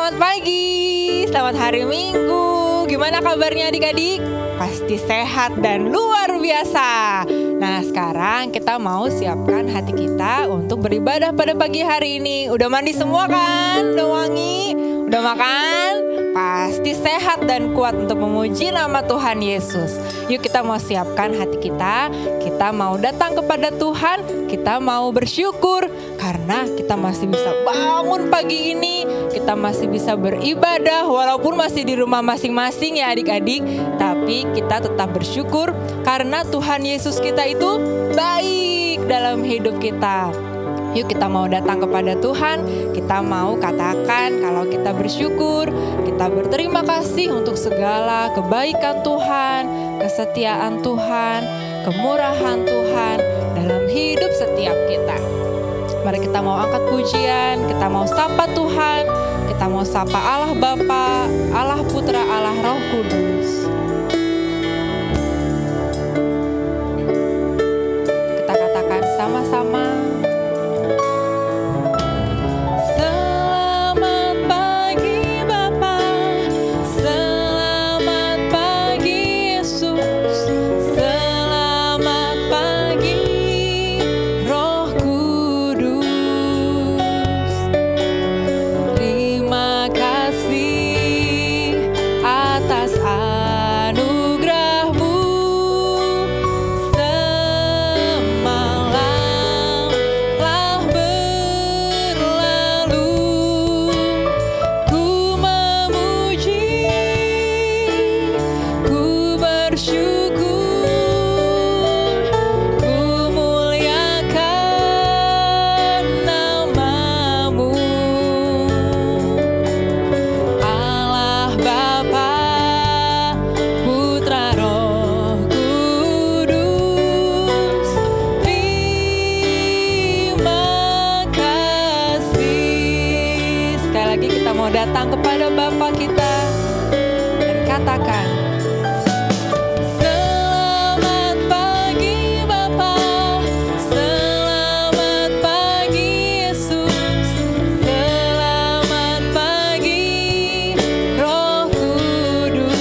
Selamat pagi, selamat hari Minggu. Gimana kabarnya adik-adik? Pasti sehat dan luar biasa. Nah, sekarang kita mau siapkan hati kita untuk beribadah pada pagi hari ini. Udah mandi semua kan? Udah wangi? Udah makan? Pasti sehat dan kuat untuk memuji nama Tuhan Yesus. Yuk kita mau siapkan hati kita. Kita mau datang kepada Tuhan. Kita mau bersyukur karena kita masih bisa bangun pagi ini. Kita masih bisa beribadah walaupun masih di rumah masing-masing ya adik-adik. Tapi kita tetap bersyukur karena Tuhan Yesus kita itu baik dalam hidup kita. Yuk kita mau datang kepada Tuhan, kita mau katakan kalau kita bersyukur, kita berterima kasih untuk segala kebaikan Tuhan, kesetiaan Tuhan, kemurahan Tuhan dalam hidup setiap kita. Mari kita mau angkat pujian, kita mau sapa Tuhan, kita mau sapa Allah Bapa, Allah Putra, Allah Roh Kudus. Kita katakan sama-sama. Datang kepada Bapa kita dan katakan, selamat pagi Bapa, selamat pagi Yesus, selamat pagi Roh Kudus.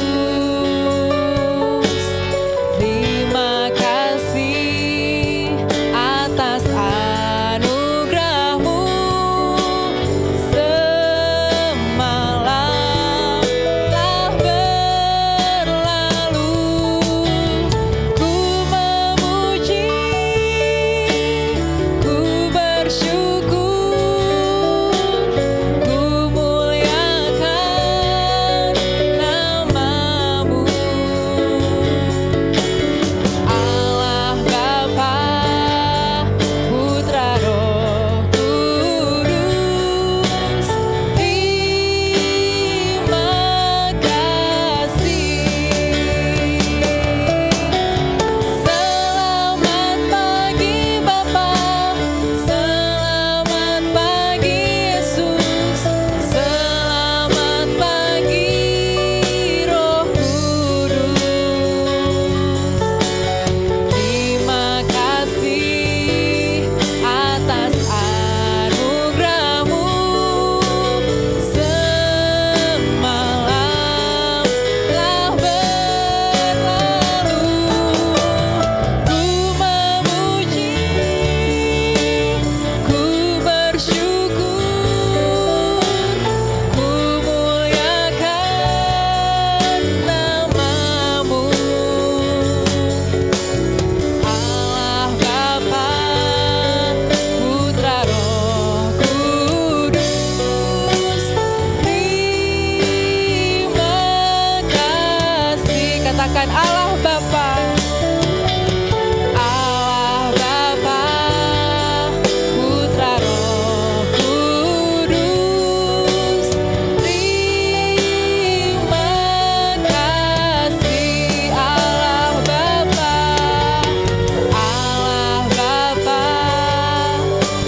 Terima kasih atas anugerah-Mu. Allah Bapa, Allah Bapa, Putra Roh Kudus. Terima kasih Allah Bapa, Allah Bapa,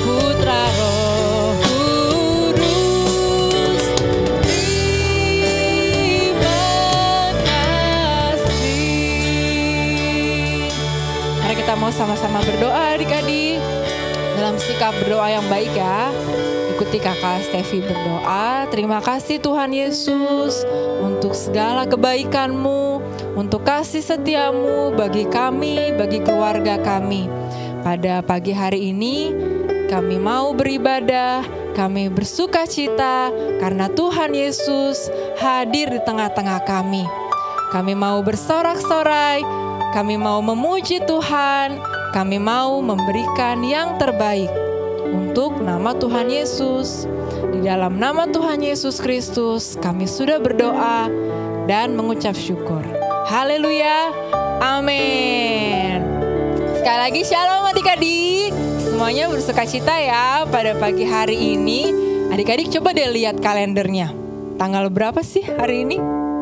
Putra Roh Kudus. Terima kasih. Mari kita mau sama-sama berdoa adik-adik dalam sikap berdoa yang baik ya. ikuti kakak Stevi berdoa. Terima kasih Tuhan Yesus untuk segala kebaikan-Mu, untuk kasih setia-Mu bagi kami, bagi keluarga kami. Pada pagi hari ini kami mau beribadah, kami bersuka cita karena Tuhan Yesus hadir di tengah-tengah kami. Kami mau bersorak-sorai, kami mau memuji Tuhan, kami mau memberikan yang terbaik untuk nama Tuhan Yesus. Di dalam nama Tuhan Yesus Kristus kami sudah berdoa dan mengucap syukur. Haleluya, amin. Sekali lagi shalom adik-adik. Semuanya bersuka cita ya pada pagi hari ini. Adik-adik coba deh lihat kalendernya. Tanggal berapa sih hari ini?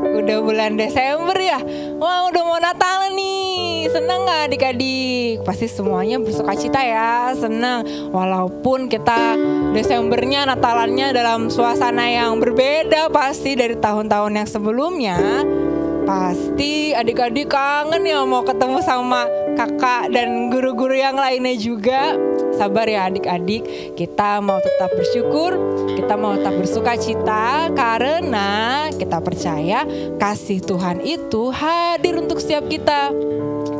Udah bulan Desember ya. Wah, udah mau Natal nih. Senang gak adik-adik? Pasti semuanya bersuka cita ya. Senang. Walaupun kita Desembernya, Natalannya dalam suasana yang berbeda pasti dari tahun-tahun yang sebelumnya. Pasti adik-adik kangen ya mau ketemu sama kakak dan guru-guru yang lainnya juga. Sabar ya adik-adik, kita mau tetap bersyukur, kita mau tetap bersuka cita karena kita percaya kasih Tuhan itu hadir untuk setiap kita.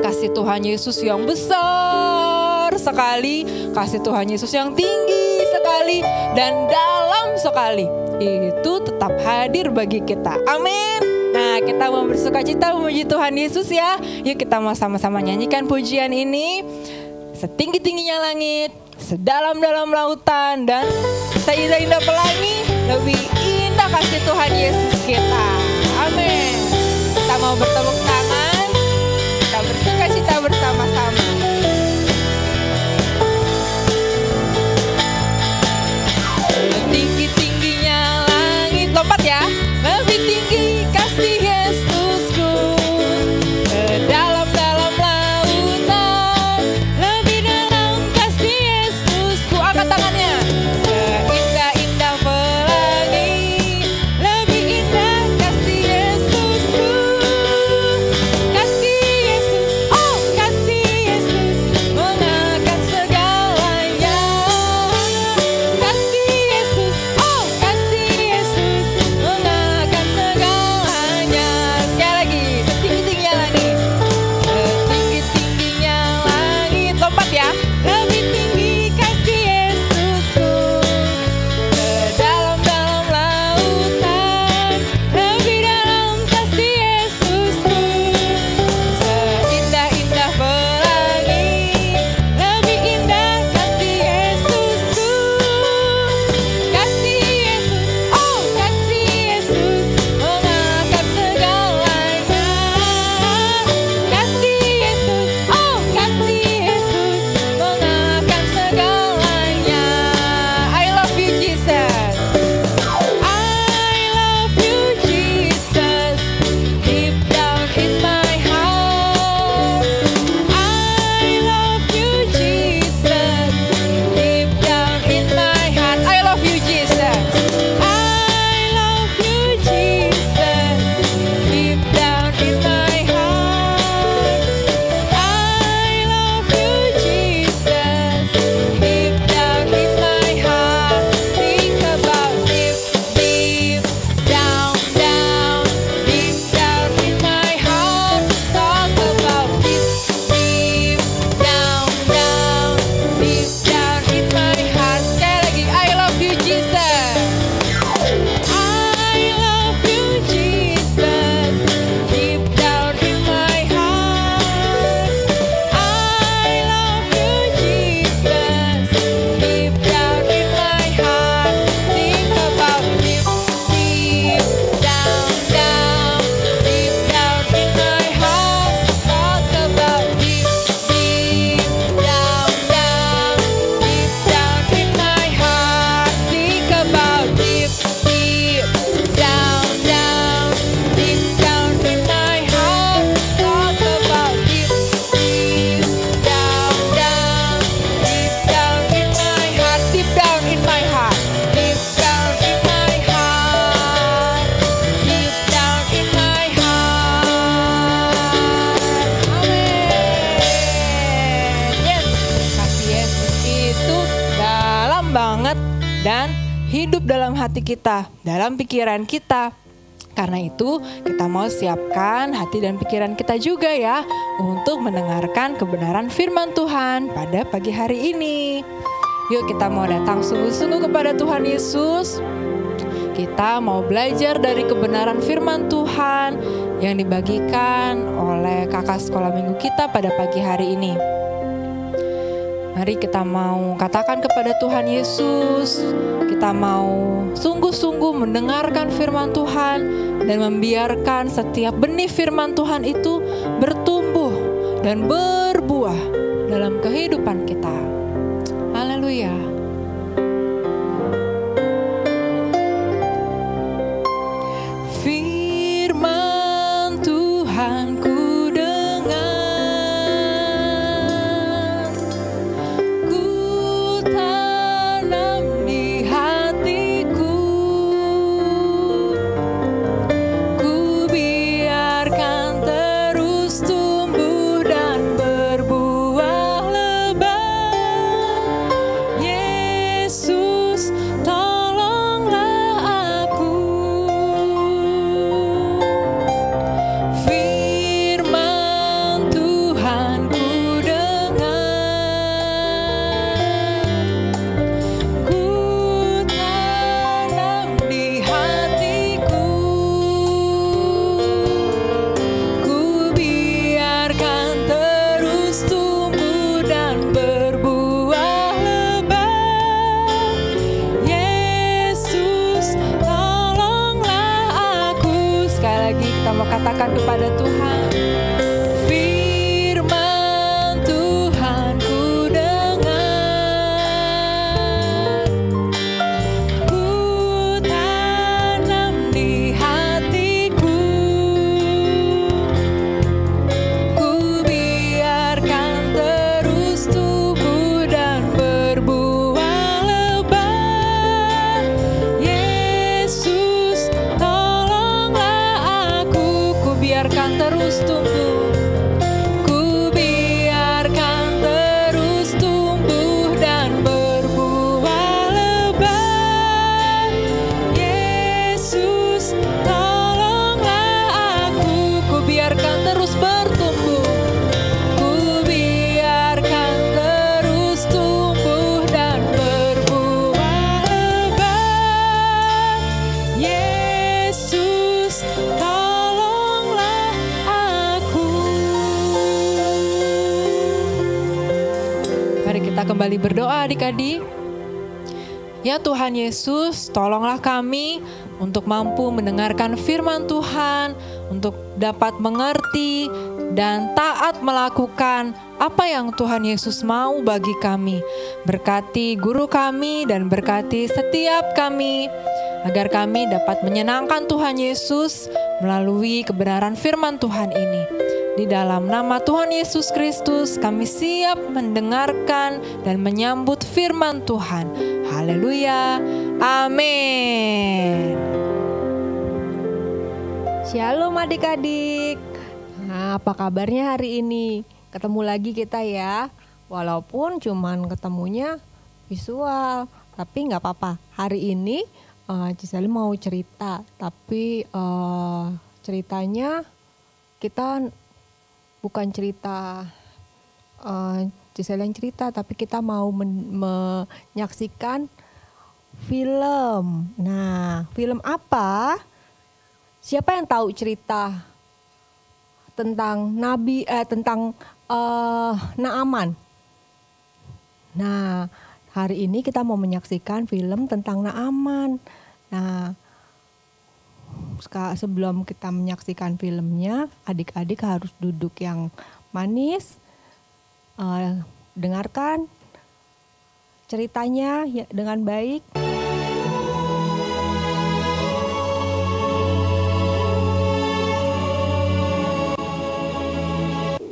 Kasih Tuhan Yesus yang besar sekali, kasih Tuhan Yesus yang tinggi sekali dan dalam sekali, itu tetap hadir bagi kita. Amin. Nah, kita mau bersuka cita memuji Tuhan Yesus ya. Yuk kita mau sama-sama nyanyikan pujian ini. Setinggi-tingginya langit, sedalam-dalam lautan, dan seindah-indah pelangi, lebih indah kasih Tuhan Yesus kita. Amin. Kita mau bertepuk tangan, kita bersuka cita bersama-sama. Tinggi-tingginya langit, lompat ya. Lebih tinggi kasih Yesusku, dalam-dalam lautan, lebih dalam kasih Yesusku. Angkat tangannya. Seindah-indah pelangi, lebih indah kasih Yesusku. Kasih Yesus, oh kasih Yesus, mengakan segalanya. Kasih Yesus, oh kasih Yesus, mengakan segalanya. kita, dalam pikiran kita. Karena itu kita mau siapkan hati dan pikiran kita juga ya untuk mendengarkan kebenaran firman Tuhan pada pagi hari ini. Yuk kita mau datang sungguh-sungguh kepada Tuhan Yesus. Kita mau belajar dari kebenaran firman Tuhan yang dibagikan oleh kakak sekolah minggu kita pada pagi hari ini. Mari kita mau katakan kepada Tuhan Yesus, kita mau sungguh-sungguh mendengarkan firman Tuhan dan membiarkan setiap benih firman Tuhan itu bertumbuh dan berbuah dalam kehidupan kita. Haleluya. Firman Tuhan ku dengar, ku tanam di hatiku, ku biarkan terus tumbuh dan berbuah lebat. Yesus, tolonglah aku. Firman Tuhan ku dengar, ku tanam di hatiku, ku biarkan terus tumbuh dan berbuah lebat. Yesus, tolonglah aku. Sekali lagi kita mau katakan kepada Tuhan. Firman Tuhan ku dengar, ku tanam di hatiku, ku biarkan terus tumbuh dan berbuah lebat. Yesus, tolonglah aku. Ku biarkan terus tumbuh, ku biarkan terus tumbuh dan berbuah lebat. Yesus, tolonglah aku. Ku biarkan terus bertumbuh, ku biarkan terus tumbuh dan berbuah lebat. Yesus, tolonglah aku. Mari kita kembali berdoa adik-adik. Ya Tuhan Yesus, tolonglah kami untuk mampu mendengarkan firman Tuhan, untuk dapat mengerti dan taat melakukan apa yang Tuhan Yesus mau bagi kami. Berkati guru kami dan berkati setiap kami, agar kami dapat menyenangkan Tuhan Yesus melalui kebenaran firman Tuhan ini. Di dalam nama Tuhan Yesus Kristus, kami siap mendengarkan dan menyambut firman Tuhan. Haleluya. Amin. Shalom adik-adik. Nah, apa kabarnya hari ini? Ketemu lagi kita ya. Walaupun cuman ketemunya visual, tapi nggak apa-apa. Hari ini Ciseli mau cerita, tapi ceritanya kita bukan cerita Ciseli yang cerita, tapi kita mau menyaksikan film. Nah, film apa? Siapa yang tahu cerita tentang Naaman? Nah, hari ini kita mau menyaksikan film tentang Naaman. Nah, sebelum kita menyaksikan filmnya, adik-adik harus duduk yang manis, dengarkan ceritanya dengan baik.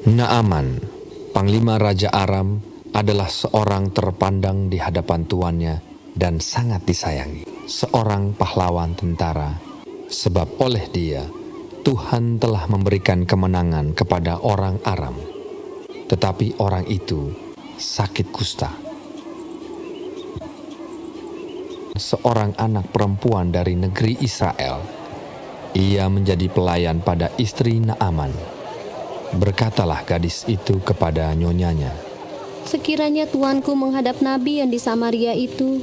Naaman, panglima Raja Aram, adalah seorang terpandang di hadapan tuannya dan sangat disayangi. Seorang pahlawan tentara, sebab oleh dia Tuhan telah memberikan kemenangan kepada orang Aram. Tetapi orang itu sakit kusta. seorang anak perempuan dari negeri Israel. Ia menjadi pelayan pada istri Naaman. Berkatalah gadis itu kepada nyonyanya, "Sekiranya tuanku menghadap nabi yang di Samaria itu,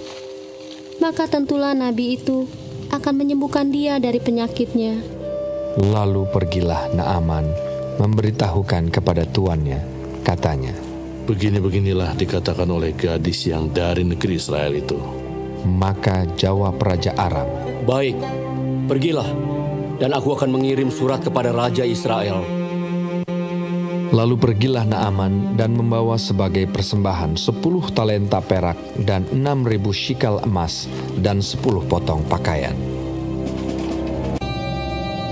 maka tentulah nabi itu akan menyembuhkan dia dari penyakitnya." Lalu pergilah Naaman memberitahukan kepada tuannya, katanya, "Begini-beginilah dikatakan oleh gadis yang dari negeri Israel itu." Maka jawab Raja Aram, "Baik, pergilah, dan aku akan mengirim surat kepada Raja Israel." Lalu pergilah Naaman dan membawa sebagai persembahan 10 talenta perak dan 6.000 shikal emas dan 10 potong pakaian.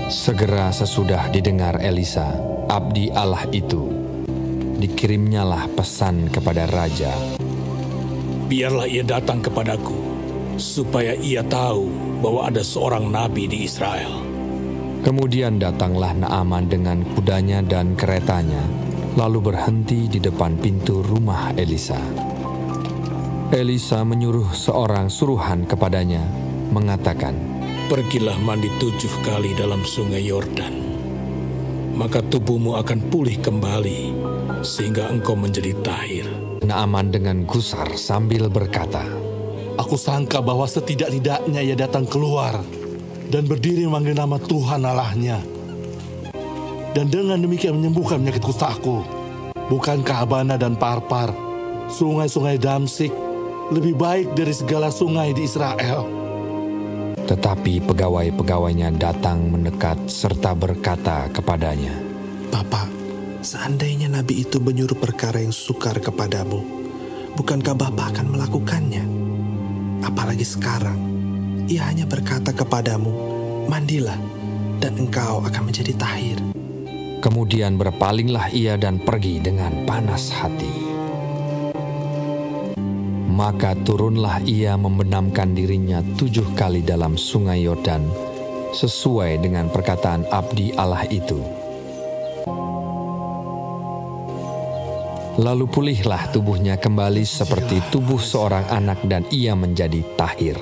Segera sesudah didengar Elisa, abdi Allah itu, dikirimnyalah pesan kepada raja, "Biarlah ia datang kepadaku, supaya ia tahu bahwa ada seorang nabi di Israel." Kemudian datanglah Naaman dengan kudanya dan keretanya, lalu berhenti di depan pintu rumah Elisa. Elisa menyuruh seorang suruhan kepadanya, mengatakan, "Pergilah mandi 7 kali dalam sungai Yordan, maka tubuhmu akan pulih kembali, sehingga engkau menjadi tahir." Naaman dengan gusar sambil berkata, Aku sangka bahwa setidak-tidaknya ia datang keluar dan berdiri memanggil nama Tuhan Allahnya, dan dengan demikian menyembuhkan penyakit kustaku. Bukankah Abana dan Parpar, sungai-sungai Damsik, lebih baik dari segala sungai di Israel? Tetapi pegawai-pegawainya datang mendekat serta berkata kepadanya, "Bapak, seandainya nabi itu menyuruh perkara yang sukar kepadamu, bukankah Bapak akan melakukannya? Apalagi sekarang, ia hanya berkata kepadamu, 'Mandilah, dan engkau akan menjadi tahir.'" Kemudian berpalinglah ia dan pergi dengan panas hati. Maka turunlah ia membenamkan dirinya 7 kali dalam sungai Yordan, sesuai dengan perkataan abdi Allah itu. Lalu pulihlah tubuhnya kembali seperti tubuh seorang anak dan ia menjadi tahir.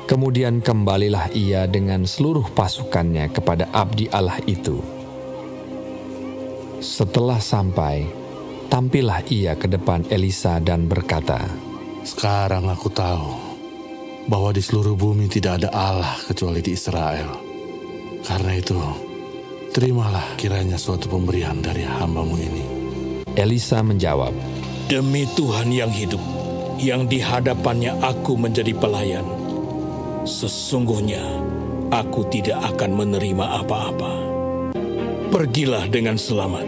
Kemudian kembalilah ia dengan seluruh pasukannya kepada abdi Allah itu. Setelah sampai, tampillah ia ke depan Elisa dan berkata, Sekarang aku tahu bahwa di seluruh bumi tidak ada Allah kecuali di Israel. Karena itu, terimalah kiranya suatu pemberian dari hamba-Mu ini. Elisa menjawab, "Demi Tuhan yang hidup, yang di hadapannya aku menjadi pelayan, sesungguhnya aku tidak akan menerima apa-apa. Pergilah dengan selamat."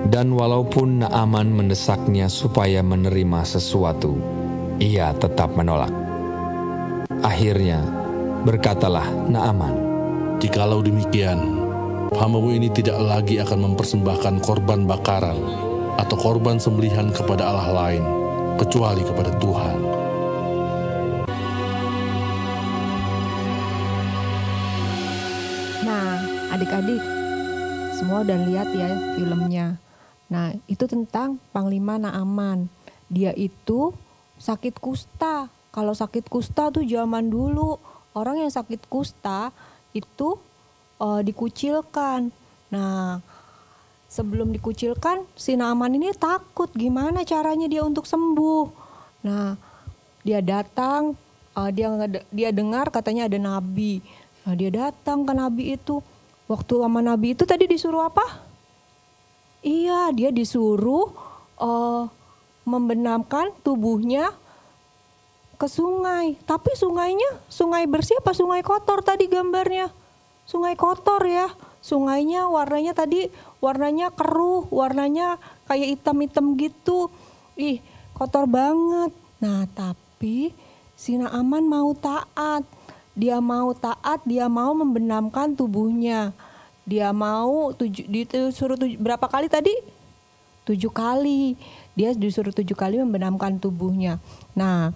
Dan walaupun Naaman mendesaknya supaya menerima sesuatu, ia tetap menolak. Akhirnya berkatalah Naaman, Jikalau demikian, hamba-Mu ini tidak lagi akan mempersembahkan korban bakaran atau korban sembelihan kepada Allah lain, kecuali kepada Tuhan. Nah, adik-adik, semua udah lihat ya filmnya. Nah, itu tentang Panglima Naaman. Dia itu sakit kusta. Kalau sakit kusta tuh zaman dulu, orang yang sakit kusta itu dikucilkan. Nah, sebelum dikucilkan, si Naaman ini takut gimana caranya dia untuk sembuh. Nah, dia datang, dia dengar katanya ada nabi. Nah, dia datang ke nabi itu. Waktu sama nabi itu tadi disuruh apa? Iya, dia disuruh membenamkan tubuhnya ke sungai. Tapi sungainya, sungai bersih apa sungai kotor tadi gambarnya? Sungai kotor ya. Sungainya warnanya tadi, warnanya keruh, warnanya kayak hitam-hitam gitu. Ih, kotor banget. Nah, tapi si Naaman mau taat. Dia mau taat, dia mau membenamkan tubuhnya. Dia mau disuruh berapa kali tadi? 7 kali. Dia disuruh 7 kali membenamkan tubuhnya. Nah,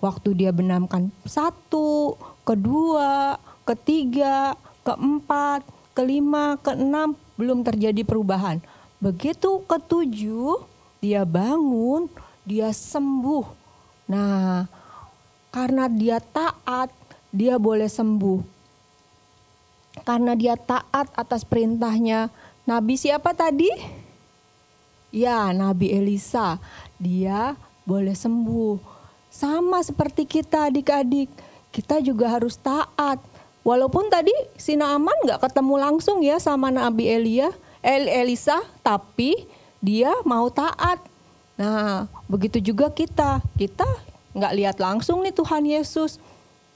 waktu dia benamkan 1, kedua, ketiga, keempat, kelima, keenam, belum terjadi perubahan. Begitu ke-7, dia bangun, dia sembuh. Nah, karena dia taat, dia boleh sembuh. Karena dia taat atas perintahnya. Nabi siapa tadi? Ya, Nabi Elisa. Dia boleh sembuh. Sama seperti kita adik-adik. Kita juga harus taat. Walaupun tadi si Naaman gak ketemu langsung ya sama Nabi Elisa. Tapi dia mau taat. Nah, begitu juga kita. Kita gak lihat langsung nih Tuhan Yesus.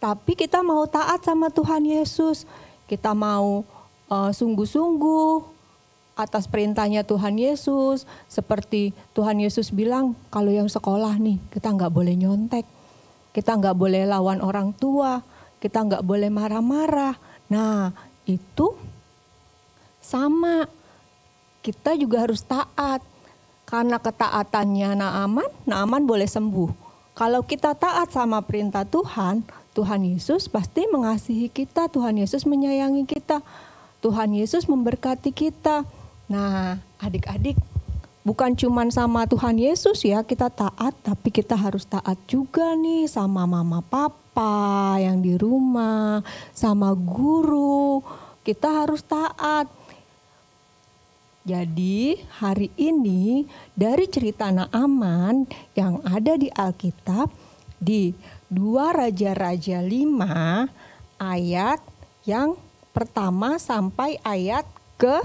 Tapi kita mau taat sama Tuhan Yesus. Kita mau sungguh-sungguh atas perintahnya Tuhan Yesus. Seperti Tuhan Yesus bilang, kalau yang sekolah nih, kita nggak boleh nyontek. Kita nggak boleh lawan orang tua. Kita nggak boleh marah-marah. Nah, itu sama. Kita juga harus taat. Karena ketaatannya Naaman boleh sembuh. Kalau kita taat sama perintah Tuhan, Tuhan Yesus pasti mengasihi kita, Tuhan Yesus menyayangi kita, Tuhan Yesus memberkati kita. Nah, adik-adik, bukan cuma sama Tuhan Yesus ya kita taat, tapi kita harus taat juga nih sama mama papa yang di rumah, sama guru, kita harus taat. Jadi hari ini dari cerita Naaman yang ada di Alkitab, di 2 Raja-Raja 5 ayat yang pertama sampai ayat ke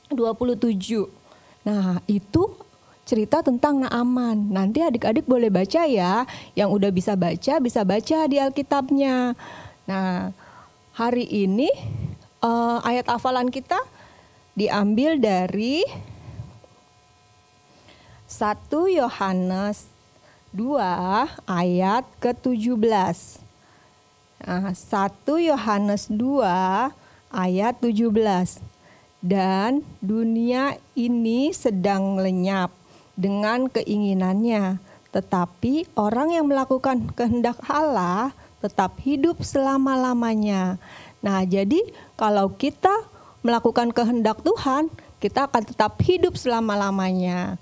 27. Nah, itu cerita tentang Naaman. Nanti adik-adik boleh baca ya. Yang udah bisa baca di Alkitabnya. Nah, hari ini ayat hafalan kita diambil dari 1 Yohanes 2 ayat ke-17. Nah, 1 Yohanes 2 ayat 17. Dan dunia ini sedang lenyap dengan keinginannya, tetapi orang yang melakukan kehendak Allah tetap hidup selama-lamanya. Nah, jadi kalau kita melakukan kehendak Tuhan, kita akan tetap hidup selama-lamanya.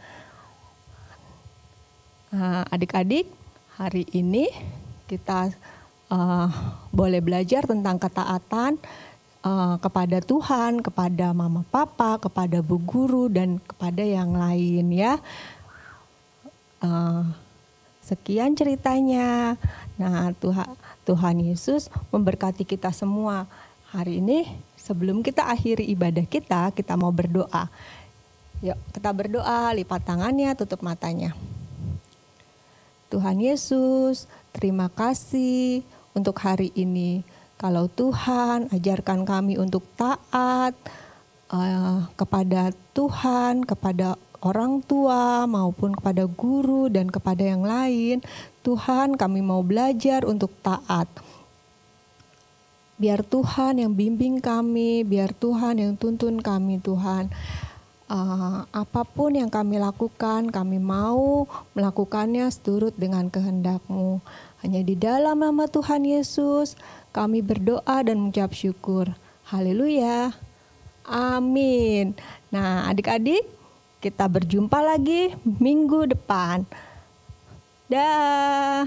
Nah, adik-adik, hari ini kita boleh belajar tentang ketaatan kepada Tuhan, kepada mama papa, kepada bu guru, dan kepada yang lain ya. Sekian ceritanya. Nah, Tuhan Yesus memberkati kita semua. Hari ini sebelum kita akhiri ibadah kita mau berdoa. Yuk kita berdoa, lipat tangannya, tutup matanya. Tuhan Yesus, terima kasih untuk hari ini. Kalau Tuhan ajarkan kami untuk taat kepada Tuhan, kepada orang tua maupun kepada guru dan kepada yang lain. Tuhan, kami mau belajar untuk taat. Biar Tuhan yang bimbing kami, biar Tuhan yang tuntun kami Tuhan. Apapun yang kami lakukan, kami mau melakukannya seturut dengan kehendak-Mu. Hanya di dalam nama Tuhan Yesus, kami berdoa dan mengucap syukur. Haleluya. Amin. Nah, adik-adik, kita berjumpa lagi minggu depan. Dah.